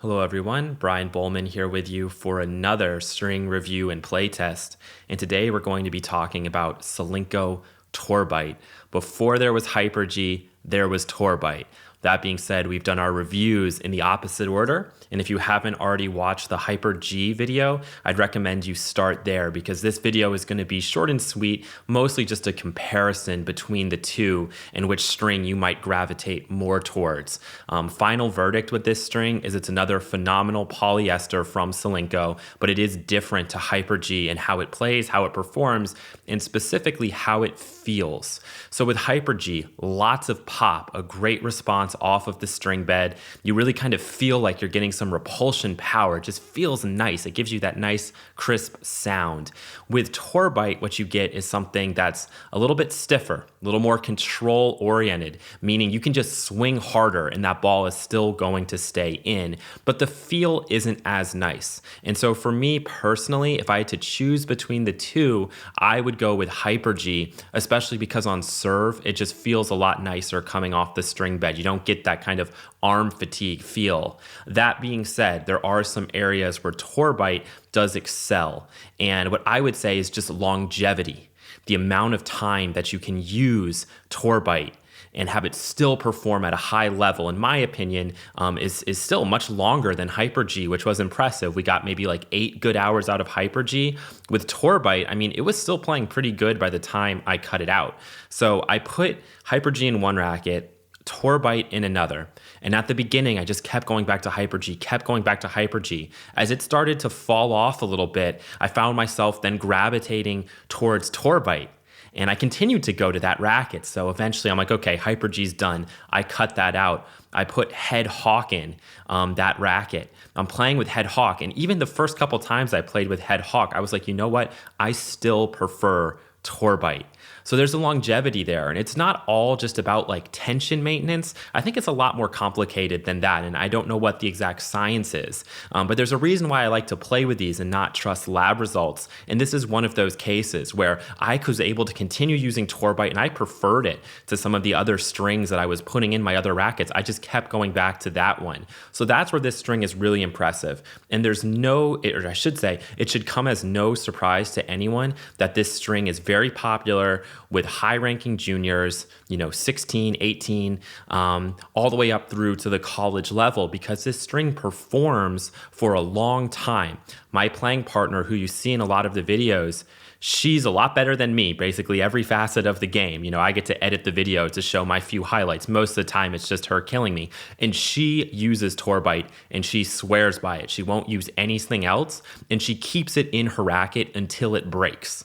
Hello everyone, Brian Bollman here with you for another string review and playtest. And today we're going to be talking about Solinco Torbite. Before there was Hyper-G, there was Torbite. That being said, we've done our reviews in the opposite order. And if you haven't already watched the Hyper-G video, I'd recommend you start there because this video is going to be short and sweet, mostly just a comparison between the two and which string you might gravitate more towards. Final verdict with this string is it's another phenomenal polyester from Solinco, but it is different to Hyper-G and how it plays, how it performs, and specifically how it feels. So with Hyper-G, lots of pop, a great response off of the string bed. You really kind of feel like you're getting some repulsion power. It just feels nice. It gives you that nice crisp sound. With Torbite, what you get is something that's a little bit stiffer, a little more control oriented, meaning you can just swing harder and that ball is still going to stay in, but the feel isn't as nice. And so for me personally, if I had to choose between the two, I would go with Hyper-G, especially because on serve, it just feels a lot nicer coming off the string bed. You don't get that kind of arm fatigue feel. That being said, there are some areas where Torbite does excel. And what I would say is just longevity, the amount of time that you can use Torbite and have it still perform at a high level, in my opinion, is still much longer than Hyper-G, which was impressive. We got maybe like 8 good hours out of Hyper-G. With Torbite, I mean, it was still playing pretty good by the time I cut it out. So I put Hyper-G in one racket, Torbite in another. And at the beginning, I just kept going back to Hyper-G, kept going back to Hyper-G. As it started to fall off a little bit, I found myself then gravitating towards Torbite. And I continued to go to that racket. So eventually I'm like, okay, Hyper-G's done. I cut that out. I put Head Hawk in that racket. I'm playing with Head Hawk. And even the first couple times I played with Head Hawk, I was like, you know what? I still prefer Torbite. So there's a longevity there, and it's not all just about like tension maintenance. I think it's a lot more complicated than that, and I don't know what the exact science is. But there's a reason why I like to play with these and not trust lab results. And this is one of those cases where I was able to continue using Torbite, and I preferred it to some of the other strings that I was putting in my other rackets. I just kept going back to that one. So that's where this string is really impressive. And there's or I should say, it should come as no surprise to anyone that this string is very popular with high-ranking juniors, 16, 18, all the way up through to the college level because this string performs for a long time. My playing partner, who you see in a lot of the videos, she's a lot better than me, basically every facet of the game. I get to edit the video to show my few highlights. Most of the time, it's just her killing me. And she uses Torbite, and she swears by it. She won't use anything else, and she keeps it in her racket until it breaks.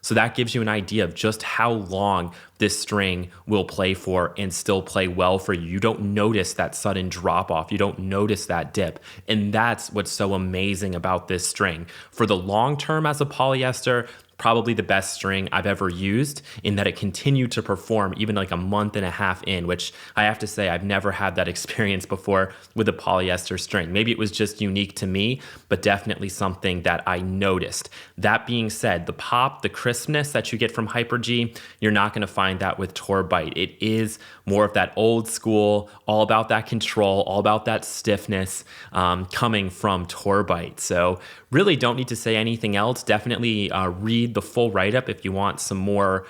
So that gives you an idea of just how long this string will play for and still play well for you. You don't notice that sudden drop off. You don't notice that dip. And that's what's so amazing about this string. For the long term as a polyester, probably the best string I've ever used in that it continued to perform even like a month and a half in, which I have to say I've never had that experience before with a polyester string. Maybe it was just unique to me, but definitely something that I noticed. That being said, the pop, the crispness that you get from Hyper-G, you're not going to find that with Torbite. It is more of that old school, all about that control, all about that stiffness coming from Torbite. So really don't need to say anything else. Definitely read the full write-up if you want some more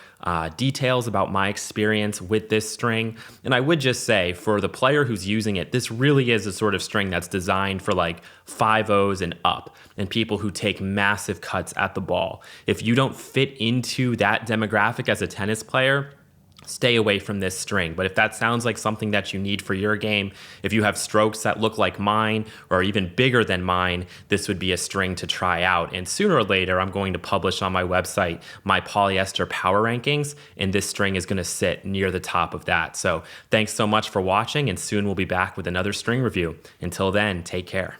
details about my experience with this string. And I would just say, for the player who's using it, this really is a sort of string that's designed for like 5-0s and up, and people who take massive cuts at the ball. If you don't fit into that demographic as a tennis player, stay away from this string. But if that sounds like something that you need for your game, if you have strokes that look like mine or even bigger than mine, this would be a string to try out. And sooner or later, I'm going to publish on my website my polyester power rankings, and this string is going to sit near the top of that. So thanks so much for watching, and soon we'll be back with another string review. Until then, take care.